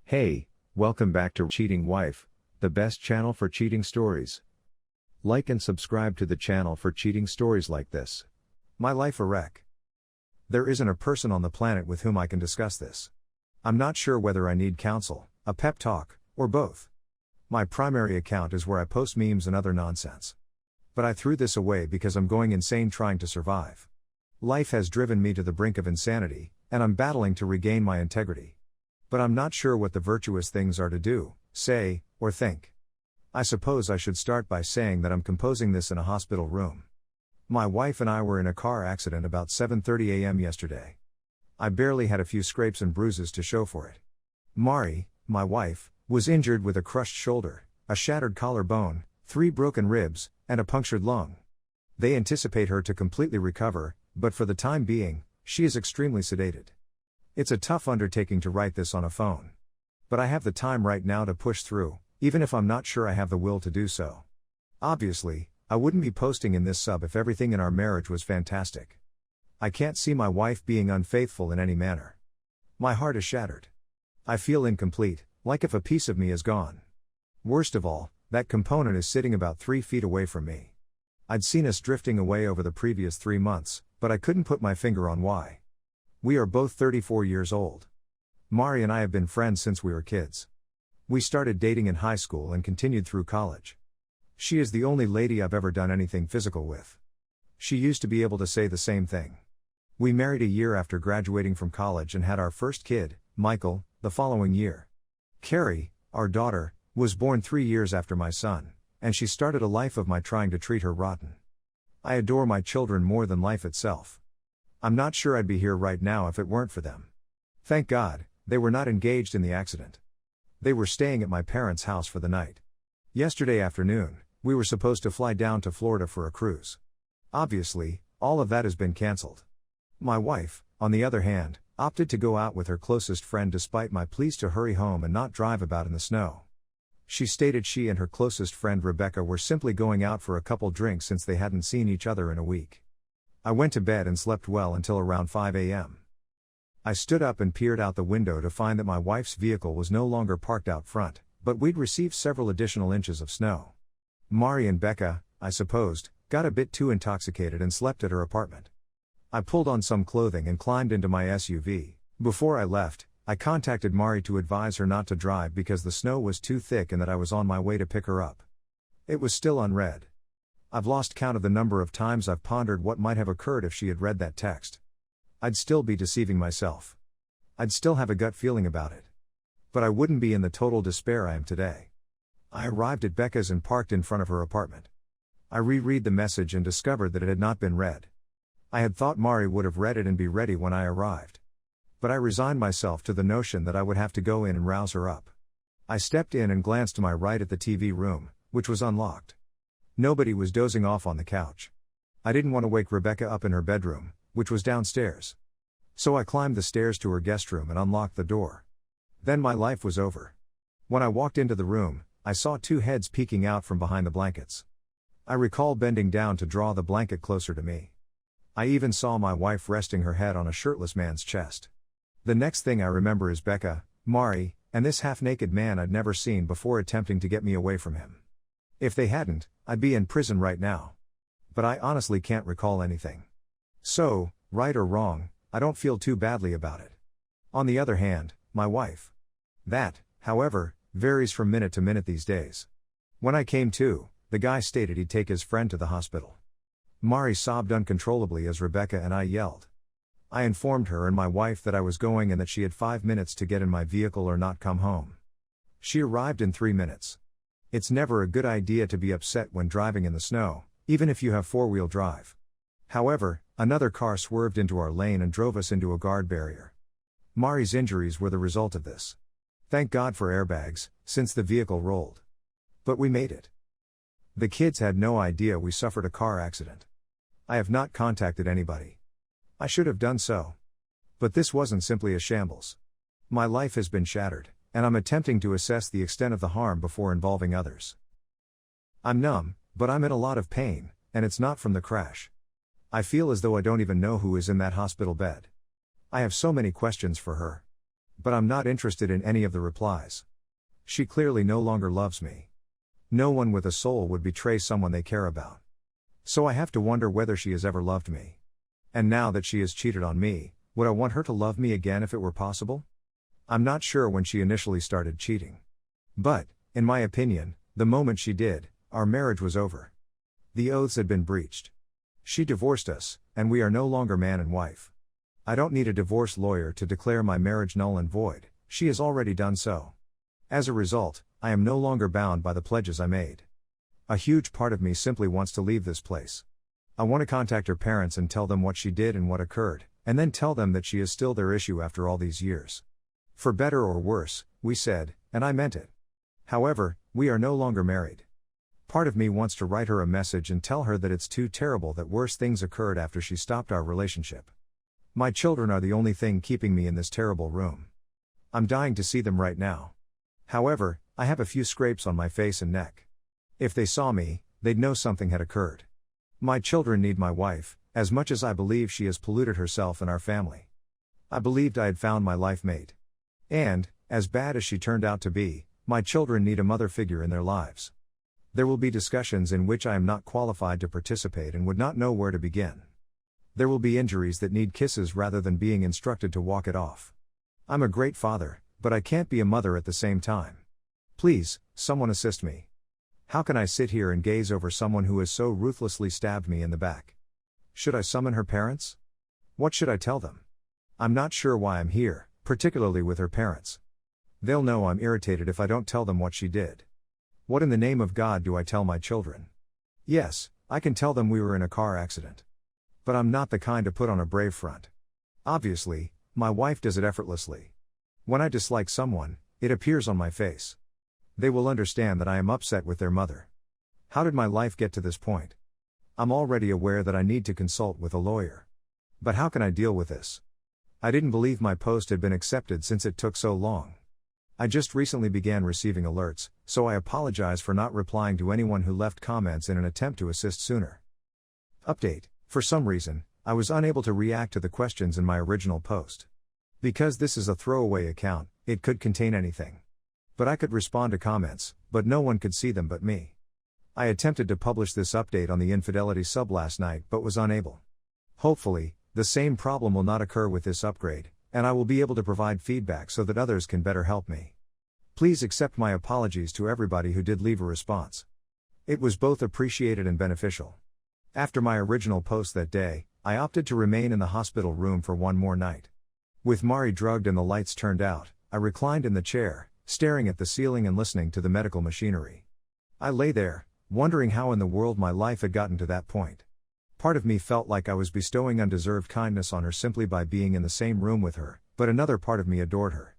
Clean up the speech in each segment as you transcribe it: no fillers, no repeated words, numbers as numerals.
Hey, welcome back to Cheating Wife, the best channel for cheating stories. Like and subscribe to the channel for cheating stories like this. My life a wreck. There isn't a person on the planet with whom I can discuss this. I'm not sure whether I need counsel, a pep talk, or both. My primary account is where I post memes and other nonsense. But I threw this away because I'm going insane trying to survive. Life has driven me to the brink of insanity, and I'm battling to regain my integrity. But I'm not sure what the virtuous things are to do, say, or think. I suppose I should start by saying that I'm composing this in a hospital room. My wife and I were in a car accident about 7:30 a.m. yesterday. I barely had a few scrapes and bruises to show for it. Mari, my wife, was injured with a crushed shoulder, a shattered collarbone, 3 broken ribs, and a punctured lung. They anticipate her to completely recover, but for the time being, she is extremely sedated. It's a tough undertaking to write this on a phone. But I have the time right now to push through, even if I'm not sure I have the will to do so. Obviously, I wouldn't be posting in this sub if everything in our marriage was fantastic. I can't see my wife being unfaithful in any manner. My heart is shattered. I feel incomplete, like if a piece of me is gone. Worst of all, that component is sitting about 3 feet away from me. I'd seen us drifting away over the previous 3 months, but I couldn't put my finger on why. We are both 34 years old. Mari and I have been friends since we were kids. We started dating in high school and continued through college. She is the only lady I've ever done anything physical with. She used to be able to say the same thing. We married a year after graduating from college and had our first kid, Michael, the following year. Carrie, our daughter, was born 3 years after my son, and she started a life of my trying to treat her rotten. I adore my children more than life itself. I'm not sure I'd be here right now if it weren't for them. Thank God, they were not engaged in the accident. They were staying at my parents' house for the night. Yesterday afternoon, we were supposed to fly down to Florida for a cruise. Obviously, all of that has been cancelled. My wife, on the other hand, opted to go out with her closest friend despite my pleas to hurry home and not drive about in the snow. She stated she and her closest friend Rebecca were simply going out for a couple drinks since they hadn't seen each other in a week. I went to bed and slept well until around 5 a.m. I stood up and peered out the window to find that my wife's vehicle was no longer parked out front, but we'd received several additional inches of snow. Mari and Becca, I supposed, got a bit too intoxicated and slept at her apartment. I pulled on some clothing and climbed into my SUV. Before I left, I contacted Mari to advise her not to drive because the snow was too thick and that I was on my way to pick her up. It was still unread. I've lost count of the number of times I've pondered what might have occurred if she had read that text. I'd still be deceiving myself. I'd still have a gut feeling about it. But I wouldn't be in the total despair I am today. I arrived at Becca's and parked in front of her apartment. I reread the message and discovered that it had not been read. I had thought Mari would have read it and be ready when I arrived. But I resigned myself to the notion that I would have to go in and rouse her up. I stepped in and glanced to my right at the TV room, which was unlocked. Nobody was dozing off on the couch. I didn't want to wake Rebecca up in her bedroom, which was downstairs. So I climbed the stairs to her guest room and unlocked the door. Then my life was over. When I walked into the room, I saw 2 heads peeking out from behind the blankets. I recall bending down to draw the blanket closer to me. I even saw my wife resting her head on a shirtless man's chest. The next thing I remember is Becca, Mari, and this half-naked man I'd never seen before attempting to get me away from him. If they hadn't, I'd be in prison right now. But I honestly can't recall anything. So, right or wrong, I don't feel too badly about it. On the other hand, my wife. That, however, varies from minute to minute these days. When I came to, the guy stated he'd take his friend to the hospital. Mari sobbed uncontrollably as Rebecca and I yelled. I informed her and my wife that I was going and that she had 5 minutes to get in my vehicle or not come home. She arrived in 3 minutes. It's never a good idea to be upset when driving in the snow, even if you have 4-wheel drive. However, another car swerved into our lane and drove us into a guard barrier. Mari's injuries were the result of this. Thank God for airbags, since the vehicle rolled. But we made it. The kids had no idea we suffered a car accident. I have not contacted anybody. I should have done so. But this wasn't simply a shambles. My life has been shattered, and I'm attempting to assess the extent of the harm before involving others. I'm numb, but I'm in a lot of pain, and it's not from the crash. I feel as though I don't even know who is in that hospital bed. I have so many questions for her. But I'm not interested in any of the replies. She clearly no longer loves me. No one with a soul would betray someone they care about. So I have to wonder whether she has ever loved me. And now that she has cheated on me, would I want her to love me again if it were possible? I'm not sure when she initially started cheating. But, in my opinion, the moment she did, our marriage was over. The oaths had been breached. She divorced us, and we are no longer man and wife. I don't need a divorce lawyer to declare my marriage null and void, she has already done so. As a result, I am no longer bound by the pledges I made. A huge part of me simply wants to leave this place. I want to contact her parents and tell them what she did and what occurred, and then tell them that she is still their issue after all these years. For better or worse, we said, and I meant it. However, we are no longer married. Part of me wants to write her a message and tell her that it's too terrible that worse things occurred after she stopped our relationship. My children are the only thing keeping me in this terrible room. I'm dying to see them right now. However, I have a few scrapes on my face and neck. If they saw me, they'd know something had occurred. My children need my wife, as much as I believe she has polluted herself and our family. I believed I had found my life mate. And, as bad as she turned out to be, my children need a mother figure in their lives. There will be discussions in which I am not qualified to participate and would not know where to begin. There will be injuries that need kisses rather than being instructed to walk it off. I'm a great father, but I can't be a mother at the same time. Please, someone assist me. How can I sit here and gaze over someone who has so ruthlessly stabbed me in the back? Should I summon her parents? What should I tell them? I'm not sure why I'm here, particularly with her parents. They'll know I'm irritated if I don't tell them what she did. What in the name of God do I tell my children? Yes, I can tell them we were in a car accident. But I'm not the kind to put on a brave front. Obviously, my wife does it effortlessly. When I dislike someone, it appears on my face. They will understand that I am upset with their mother. How did my life get to this point? I'm already aware that I need to consult with a lawyer. But how can I deal with this? I didn't believe my post had been accepted since it took so long. I just recently began receiving alerts, so I apologize for not replying to anyone who left comments in an attempt to assist sooner. Update: for some reason, I was unable to react to the questions in my original post. Because this is a throwaway account, it could contain anything. But I could respond to comments, but no one could see them but me. I attempted to publish this update on the infidelity sub last night but was unable. Hopefully, the same problem will not occur with this upgrade, and I will be able to provide feedback so that others can better help me. Please accept my apologies to everybody who did leave a response. It was both appreciated and beneficial. After my original post that day, I opted to remain in the hospital room for one more night. With Mari drugged and the lights turned out, I reclined in the chair, staring at the ceiling and listening to the medical machinery. I lay there, wondering how in the world my life had gotten to that point. Part of me felt like I was bestowing undeserved kindness on her simply by being in the same room with her, but another part of me adored her.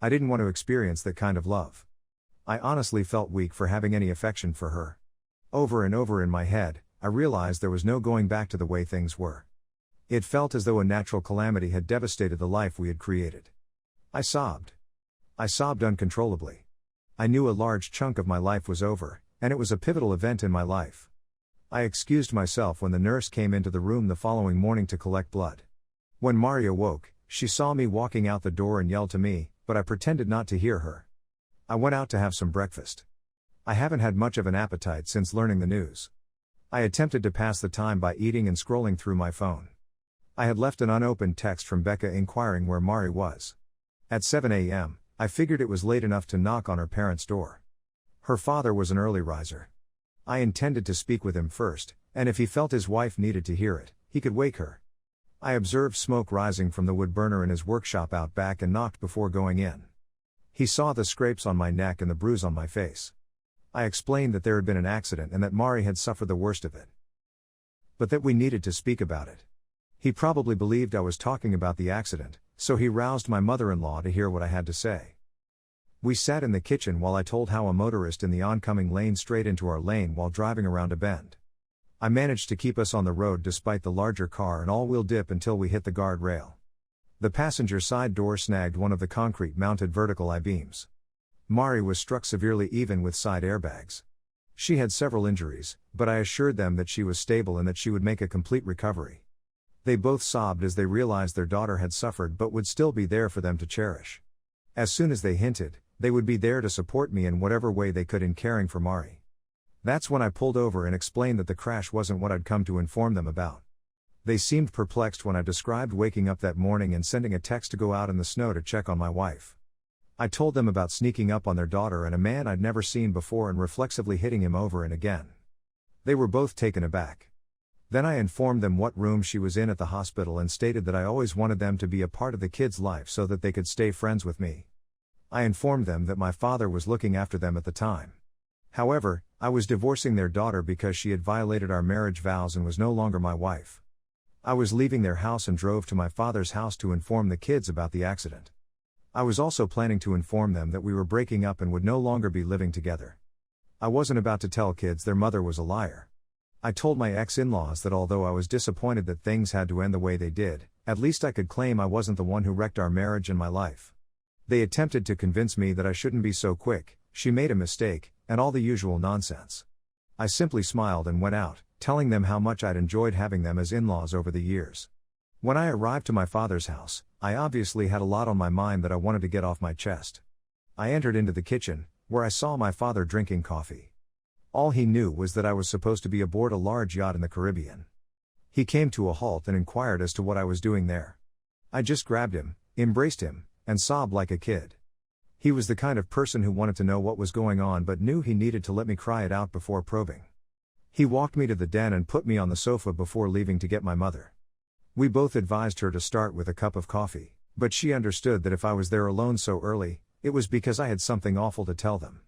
I didn't want to experience that kind of love. I honestly felt weak for having any affection for her. Over and over in my head, I realized there was no going back to the way things were. It felt as though a natural calamity had devastated the life we had created. I sobbed. I sobbed uncontrollably. I knew a large chunk of my life was over, and it was a pivotal event in my life. I excused myself when the nurse came into the room the following morning to collect blood. When Mari awoke, she saw me walking out the door and yelled to me, but I pretended not to hear her. I went out to have some breakfast. I haven't had much of an appetite since learning the news. I attempted to pass the time by eating and scrolling through my phone. I had left an unopened text from Becca inquiring where Mari was. At 7 a.m., I figured it was late enough to knock on her parents' door. Her father was an early riser. I intended to speak with him first, and if he felt his wife needed to hear it, he could wake her. I observed smoke rising from the wood burner in his workshop out back and knocked before going in. He saw the scrapes on my neck and the bruise on my face. I explained that there had been an accident and that Mari had suffered the worst of it. But that we needed to speak about it. He probably believed I was talking about the accident, so he roused my mother-in-law to hear what I had to say. We sat in the kitchen while I told how a motorist in the oncoming lane strayed into our lane while driving around a bend. I managed to keep us on the road despite the larger car and all-wheel dip until we hit the guardrail. The passenger side door snagged one of the concrete-mounted vertical I-beams. Mari was struck severely even with side airbags. She had several injuries, but I assured them that she was stable and that she would make a complete recovery. They both sobbed as they realized their daughter had suffered but would still be there for them to cherish. As soon as they hinted, they would be there to support me in whatever way they could in caring for Mari. That's when I pulled over and explained that the crash wasn't what I'd come to inform them about. They seemed perplexed when I described waking up that morning and sending a text to go out in the snow to check on my wife. I told them about sneaking up on their daughter and a man I'd never seen before and reflexively hitting him over and again. They were both taken aback. Then I informed them what room she was in at the hospital and stated that I always wanted them to be a part of the kid's life so that they could stay friends with me. I informed them that my father was looking after them at the time. However, I was divorcing their daughter because she had violated our marriage vows and was no longer my wife. I was leaving their house and drove to my father's house to inform the kids about the accident. I was also planning to inform them that we were breaking up and would no longer be living together. I wasn't about to tell kids their mother was a liar. I told my ex-in-laws that although I was disappointed that things had to end the way they did, at least I could claim I wasn't the one who wrecked our marriage and my life. They attempted to convince me that I shouldn't be so quick, she made a mistake, and all the usual nonsense. I simply smiled and went out, telling them how much I'd enjoyed having them as in-laws over the years. When I arrived to my father's house, I obviously had a lot on my mind that I wanted to get off my chest. I entered into the kitchen, where I saw my father drinking coffee. All he knew was that I was supposed to be aboard a large yacht in the Caribbean. He came to a halt and inquired as to what I was doing there. I just grabbed him, embraced him, and sobbed like a kid. He was the kind of person who wanted to know what was going on but knew he needed to let me cry it out before probing. He walked me to the den and put me on the sofa before leaving to get my mother. We both advised her to start with a cup of coffee, but she understood that if I was there alone so early, it was because I had something awful to tell them.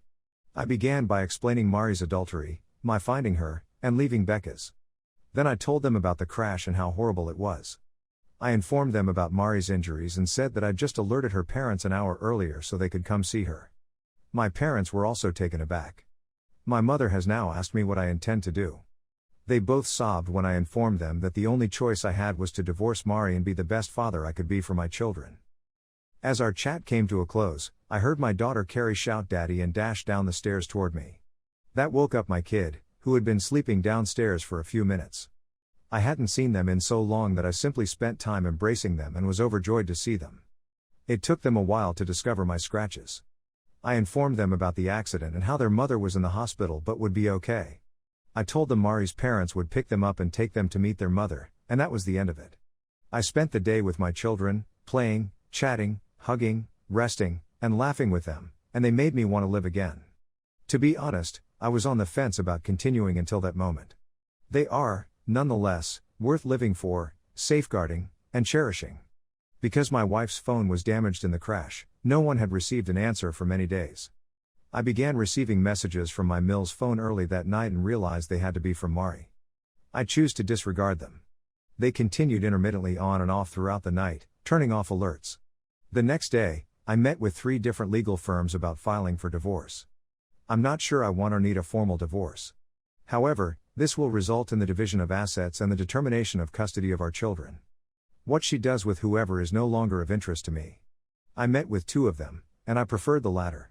I began by explaining Mari's adultery, my finding her, and leaving Becca's. Then I told them about the crash and how horrible it was. I informed them about Mari's injuries and said that I'd just alerted her parents an hour earlier so they could come see her. My parents were also taken aback. My mother has now asked me what I intend to do. They both sobbed when I informed them that the only choice I had was to divorce Mari and be the best father I could be for my children. As our chat came to a close, I heard my daughter Carrie shout "Daddy" and dash down the stairs toward me. That woke up my kid, who had been sleeping downstairs for a few minutes. I hadn't seen them in so long that I simply spent time embracing them and was overjoyed to see them. It took them a while to discover my scratches. I informed them about the accident and how their mother was in the hospital but would be okay. I told them Mari's parents would pick them up and take them to meet their mother, and that was the end of it. I spent the day with my children, playing, chatting, hugging, resting, and laughing with them, and they made me want to live again. To be honest, I was on the fence about continuing until that moment. They are, nonetheless, worth living for, safeguarding, and cherishing. Because my wife's phone was damaged in the crash, no one had received an answer for many days. I began receiving messages from my Mills phone early that night and realized they had to be from Mari. I choose to disregard them. They continued intermittently on and off throughout the night, turning off alerts. The next day, I met with 3 different legal firms about filing for divorce. I'm not sure I want or need a formal divorce. However, this will result in the division of assets and the determination of custody of our children. What she does with whoever is no longer of interest to me. I met with 2 of them, and I preferred the latter.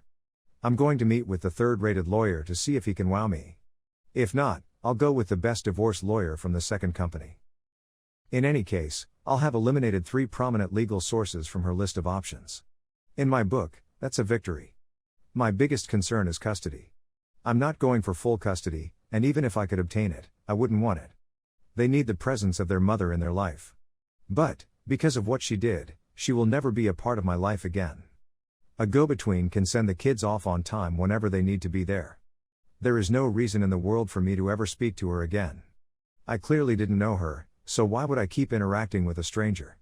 I'm going to meet with the 3rd-rated lawyer to see if he can wow me. If not, I'll go with the best divorce lawyer from the 2nd company. In any case, I'll have eliminated 3 prominent legal sources from her list of options. In my book, that's a victory. My biggest concern is custody. I'm not going for full custody, and even if I could obtain it, I wouldn't want it. They need the presence of their mother in their life. But, because of what she did, she will never be a part of my life again. A go-between can send the kids off on time whenever they need to be there. There is no reason in the world for me to ever speak to her again. I clearly didn't know her, so why would I keep interacting with a stranger?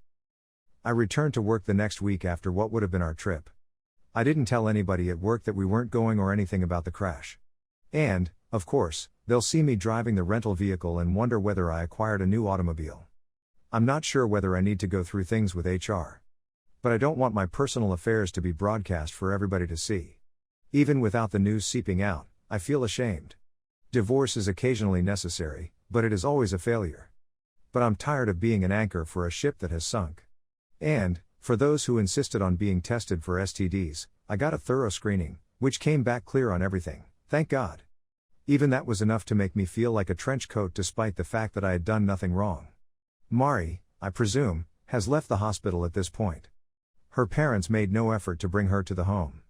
I returned to work the next week after what would have been our trip. I didn't tell anybody at work that we weren't going or anything about the crash. And, of course, they'll see me driving the rental vehicle and wonder whether I acquired a new automobile. I'm not sure whether I need to go through things with HR. But I don't want my personal affairs to be broadcast for everybody to see. Even without the news seeping out, I feel ashamed. Divorce is occasionally necessary, but it is always a failure. But I'm tired of being an anchor for a ship that has sunk. And, for those who insisted on being tested for STDs, I got a thorough screening, which came back clear on everything, thank God. Even that was enough to make me feel like a trench coat despite the fact that I had done nothing wrong. Mari, I presume, has left the hospital at this point. Her parents made no effort to bring her to the home.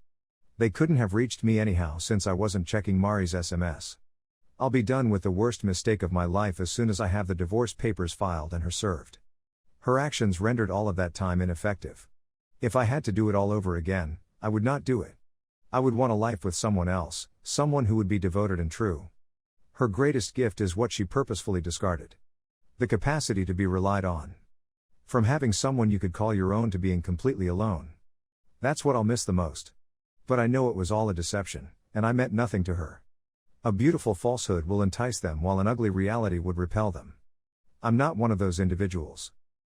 They couldn't have reached me anyhow since I wasn't checking Mari's SMS. I'll be done with the worst mistake of my life as soon as I have the divorce papers filed and her served. Her actions rendered all of that time ineffective. If I had to do it all over again, I would not do it. I would want a life with someone else, someone who would be devoted and true. Her greatest gift is what she purposefully discarded: the capacity to be relied on. From having someone you could call your own to being completely alone. That's what I'll miss the most. But I know it was all a deception, and I meant nothing to her. A beautiful falsehood will entice them while an ugly reality would repel them. I'm not one of those individuals.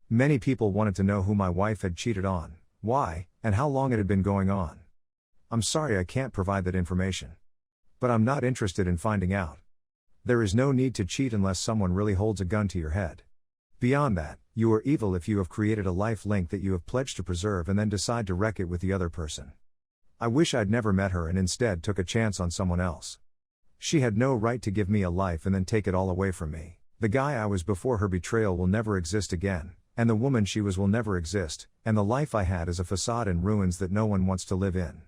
Many people wanted to know who my wife had cheated on, why, and how long it had been going on. I'm sorry I can't provide that information. But I'm not interested in finding out. There is no need to cheat unless someone really holds a gun to your head. Beyond that, you are evil if you have created a life link that you have pledged to preserve and then decide to wreck it with the other person. I wish I'd never met her and instead took a chance on someone else. She had no right to give me a life and then take it all away from me. The guy I was before her betrayal will never exist again, and the woman she was will never exist, and the life I had is a facade in ruins that no one wants to live in.